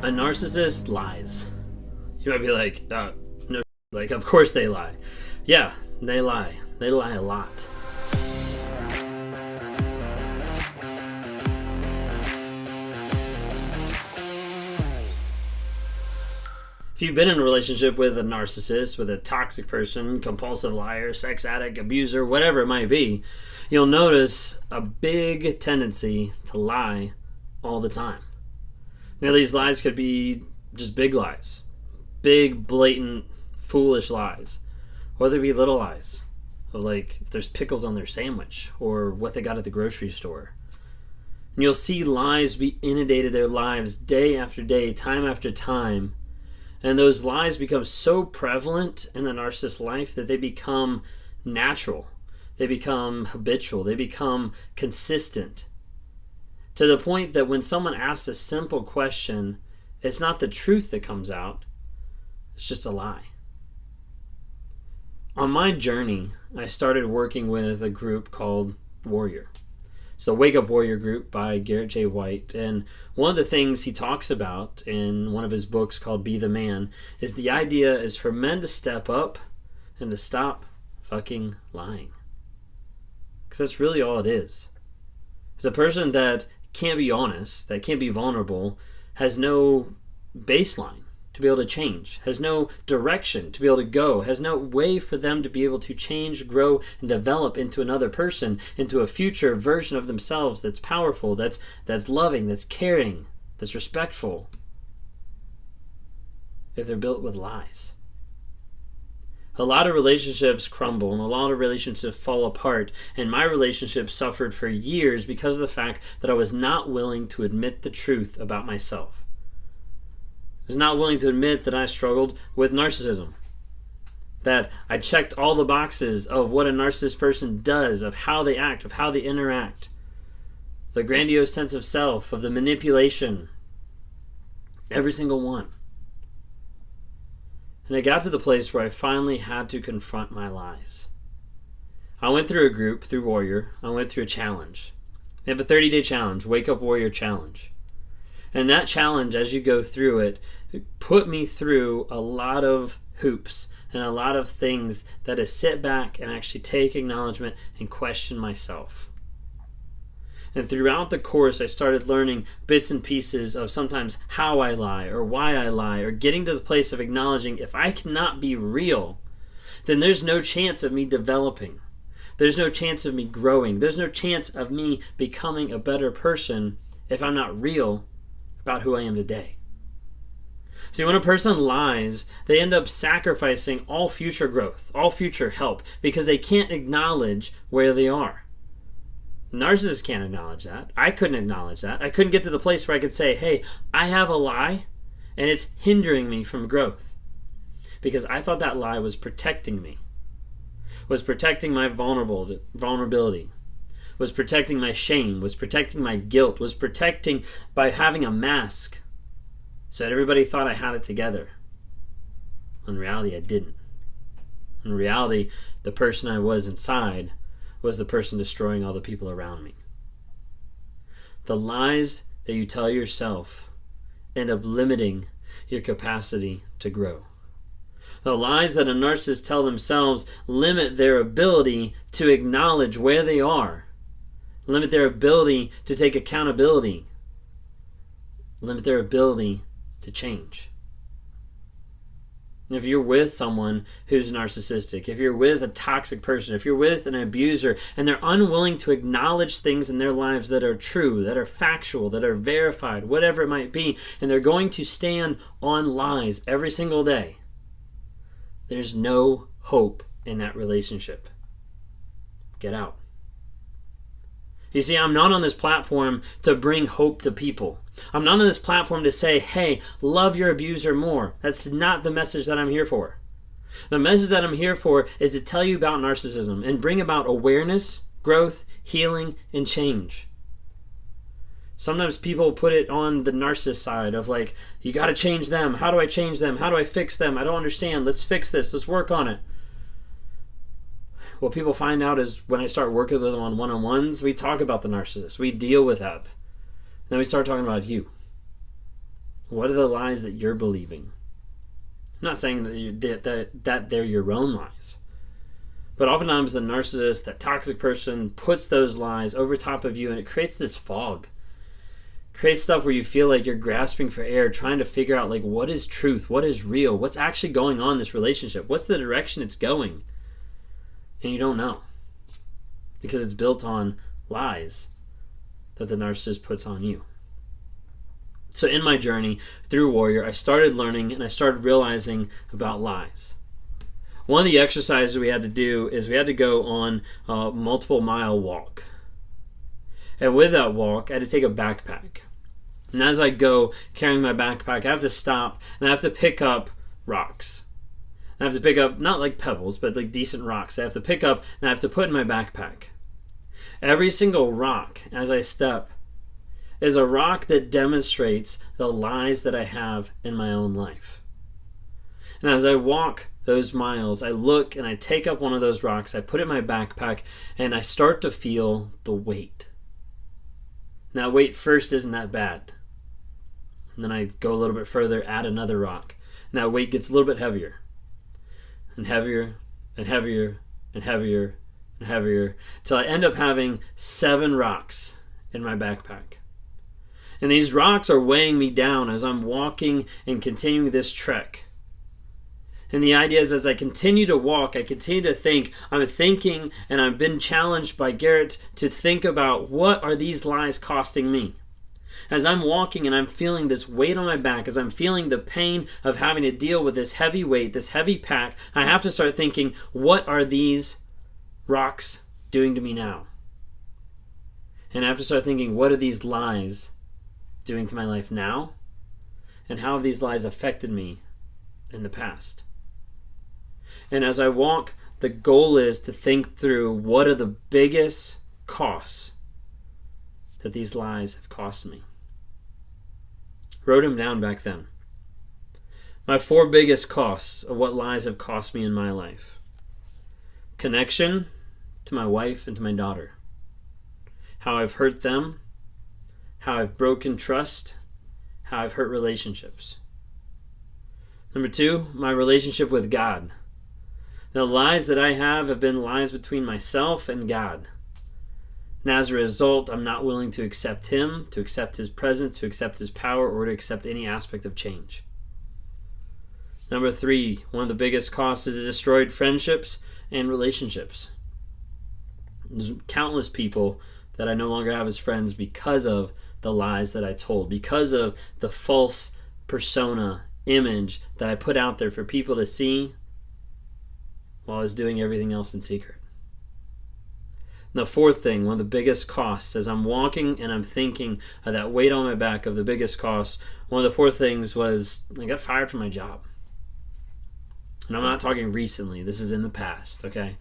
A narcissist lies. You might be like, no, like, of course they lie. Yeah, they lie. They lie a lot. If you've been in a relationship with a narcissist, with a toxic person, compulsive liar, sex addict, abuser, whatever it might be, you'll notice a big tendency to lie all the time. Now, these lies could be just big lies, big, blatant, foolish lies, or they be little lies, of like if there's pickles on their sandwich or what they got at the grocery store. And you'll see lies be inundated their lives day after day, time after time. And those lies become so prevalent in the narcissist's life that they become natural. They become habitual. They become consistent. To the point that when someone asks a simple question, it's not the truth that comes out. It's just a lie. On my journey, I started working with a group called Warrior. It's the Wake Up Warrior group by Garrett J. White. And one of the things he talks about in one of his books called Be the Man is the idea is for men to step up and to stop fucking lying. Because that's really all it is. It's a person that can't be honest, that can't be vulnerable, has no baseline to be able to change, has no direction to be able to go, has no way for them to be able to change, grow, and develop into another person, into a future version of themselves that's powerful, that's loving, that's caring, that's respectful, if they're built with lies. A lot of relationships crumble and a lot of relationships fall apart, and my relationship suffered for years because of the fact that I was not willing to admit the truth about myself. I was not willing to admit that I struggled with narcissism, that I checked all the boxes of what a narcissist person does, of how they act, of how they interact, the grandiose sense of self, of the manipulation, every single one. And I got to the place where I finally had to confront my lies. I went through a group, through Warrior. I went through a challenge. They have a 30-day challenge, Wake Up Warrior Challenge. And that challenge, as you go through it, put me through a lot of hoops and a lot of things that I sit back and actually take acknowledgement and question myself. And throughout the course, I started learning bits and pieces of sometimes how I lie or why I lie, or getting to the place of acknowledging if I cannot be real, then there's no chance of me developing. There's no chance of me growing. There's no chance of me becoming a better person if I'm not real about who I am today. See, when a person lies, they end up sacrificing all future growth, all future help, because they can't acknowledge where they are. Narcissists can't acknowledge that. I couldn't acknowledge that. I couldn't get to the place where I could say, hey, I have a lie and it's hindering me from growth. Because I thought that lie was protecting me, was protecting my vulnerability, was protecting my shame, was protecting my guilt, was protecting by having a mask so that everybody thought I had it together. In reality, I didn't. In reality, the person I was inside was the person destroying all the people around me. The lies that you tell yourself end up limiting your capacity to grow. The lies that a narcissist tell themselves limit their ability to acknowledge where they are, limit their ability to take accountability, limit their ability to change. If you're with someone who's narcissistic, if you're with a toxic person, if you're with an abuser, and they're unwilling to acknowledge things in their lives that are true, that are factual, that are verified, whatever it might be, and they're going to stand on lies every single day, there's no hope in that relationship. Get out. You see, I'm not on this platform to bring hope to people. I'm not on this platform to say, hey, love your abuser more. That's not the message that I'm here for. The message that I'm here for is to tell you about narcissism and bring about awareness, growth, healing, and change. Sometimes people put it on the narcissist side of like, you got to change them. How do I change them? How do I fix them? I don't understand. Let's fix this. Let's work on it. What people find out is when I start working with them on one-on-ones, we talk about the narcissist. We deal with that. Then we start talking about you. What are the lies that you're believing? I'm not saying that they're your own lies. But oftentimes the narcissist, that toxic person, puts those lies over top of you, and it creates this fog. It creates stuff where you feel like you're grasping for air, trying to figure out like what is truth, what is real, what's actually going on in this relationship, what's the direction it's going. And you don't know. Because it's built on lies that the narcissist puts on you. So in my journey through Warrior, I started learning and I started realizing about lies. One of the exercises we had to do is we had to go on a multiple mile walk. And with that walk, I had to take a backpack. And as I go carrying my backpack, I have to stop and I have to pick up rocks. And I have to pick up, not like pebbles, but like decent rocks. I have to pick up and I have to put in my backpack. Every single rock, as I step, is a rock that demonstrates the lies that I have in my own life. And as I walk those miles, I look and I take up one of those rocks, I put it in my backpack, and I start to feel the weight. Now, weight first isn't that bad. And then I go a little bit further, add another rock. And that weight gets a little bit heavier. And heavier, and heavier, and heavier, and heavier, until I end up having 7 rocks in my backpack. And these rocks are weighing me down as I'm walking and continuing this trek. And the idea is as I continue to walk, I continue to think. I'm thinking, and I've been challenged by Garrett to think about what are these lies costing me. As I'm walking and I'm feeling this weight on my back, as I'm feeling the pain of having to deal with this heavy weight, this heavy pack, I have to start thinking, what are these rocks doing to me now? And I have to start thinking, what are these lies doing to my life now? And how have these lies affected me in the past? And as I walk, the goal is to think through what are the biggest costs that these lies have cost me. Wrote them down back then. My 4 biggest costs of what lies have cost me in my life. Connection to my wife and to my daughter. How I've hurt them. How I've broken trust. How I've hurt relationships. Number 2, my relationship with God. The lies that I have been lies between myself and God. And as a result, I'm not willing to accept Him, to accept His presence, to accept His power, or to accept any aspect of change. Number 3, one of the biggest costs is it destroyed friendships and relationships. There's countless people that I no longer have as friends because of the lies that I told, because of the false persona, image that I put out there for people to see while I was doing everything else in secret. And the 4th thing, one of the biggest costs, as I'm walking and I'm thinking of that weight on my back of the biggest costs, one of the 4 things was I got fired from my job. And I'm not talking recently, this is in the past, okay?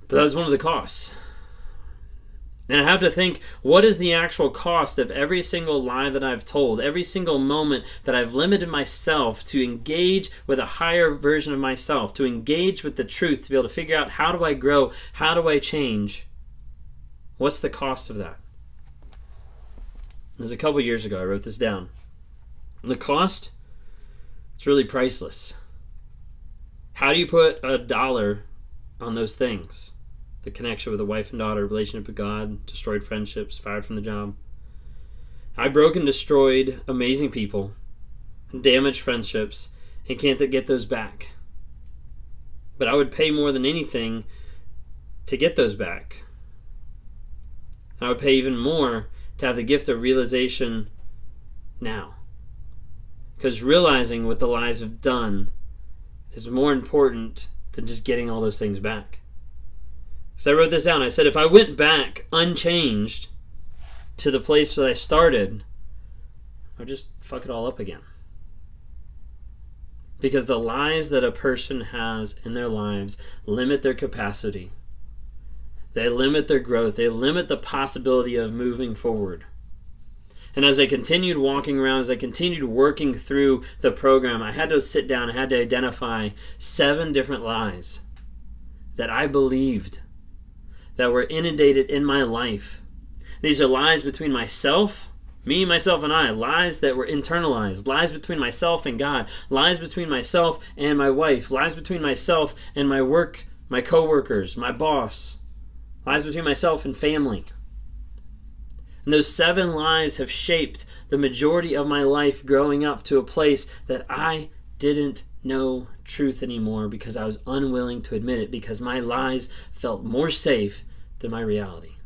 But that was one of the costs. And I have to think, what is the actual cost of every single lie that I've told, every single moment that I've limited myself to engage with a higher version of myself, to engage with the truth, to be able to figure out how do I grow, how do I change? What's the cost of that? It was a couple years ago, I wrote this down. The cost, it's really priceless. How do you put $1 on those things? The connection with a wife and daughter, relationship with God, destroyed friendships, fired from the job. I broke and destroyed amazing people, damaged friendships, and can't get those back. But I would pay more than anything to get those back. I would pay even more to have the gift of realization now. Because realizing what the lies have done is more important than just getting all those things back. So I wrote this down. I said, if I went back unchanged to the place that I started, I'd just fuck it all up again. Because the lies that a person has in their lives limit their capacity. They limit their growth. They limit the possibility of moving forward. And as I continued walking around, as I continued working through the program, I had to sit down, I had to identify 7 different lies that I believed that were inundated in my life. These are lies between myself Me, myself, and I. Lies that were internalized. Lies between myself and God. Lies between myself and my wife. Lies between myself and my work, my coworkers, my boss. Lies between myself and family. And those 7 lies have shaped the majority of my life growing up to a place that I didn't know truth anymore because I was unwilling to admit it, because my lies felt more safe than my reality.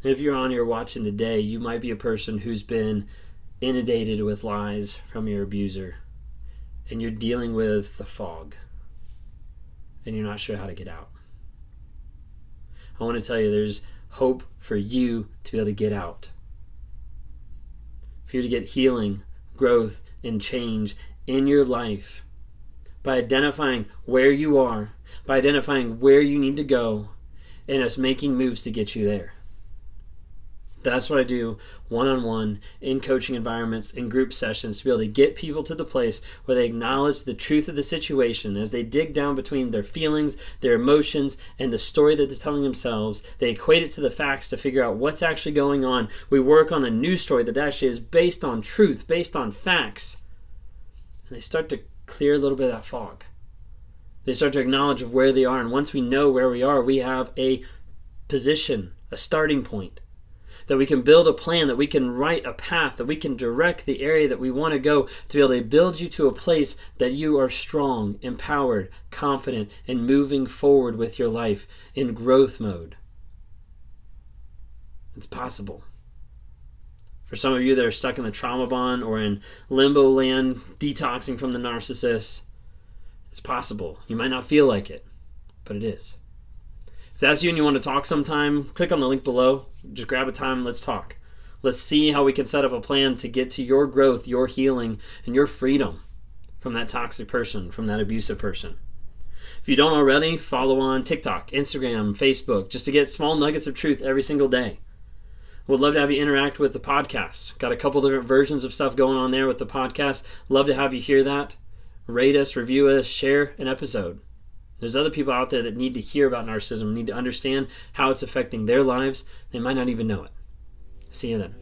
If you're on here watching today, you might be a person who's been inundated with lies from your abuser, and you're dealing with the fog, and you're not sure how to get out. I want to tell you there's hope for you to be able to get out. For you to get healing, growth, and change in your life by identifying where you are, by identifying where you need to go, and us making moves to get you there. That's what I do one-on-one, in coaching environments, in group sessions, to be able to get people to the place where they acknowledge the truth of the situation. As they dig down between their feelings, their emotions, and the story that they're telling themselves, they equate it to the facts to figure out what's actually going on. We work on a new story that actually is based on truth, based on facts. And they start to clear a little bit of that fog. They start to acknowledge of where they are, and once we know where we are, we have a position, a starting point, that we can build a plan, that we can write a path, that we can direct the area that we want to go to be able to build you to a place that you are strong, empowered, confident, and moving forward with your life in growth mode. It's possible. For some of you that are stuck in the trauma bond or in limbo land, detoxing from the narcissist, it's possible. You might not feel like it, but it is. If that's you and you want to talk sometime, click on the link below. Just grab a time and let's talk. Let's see how we can set up a plan to get to your growth, your healing, and your freedom from that toxic person, from that abusive person. If you don't already, follow on TikTok, Instagram, Facebook, just to get small nuggets of truth every single day. Would love to have you interact with the podcast. Got a couple different versions of stuff going on there with the podcast. Love to have you hear that. Rate us, review us, share an episode. There's other people out there that need to hear about narcissism, need to understand how it's affecting their lives. They might not even know it. See you then.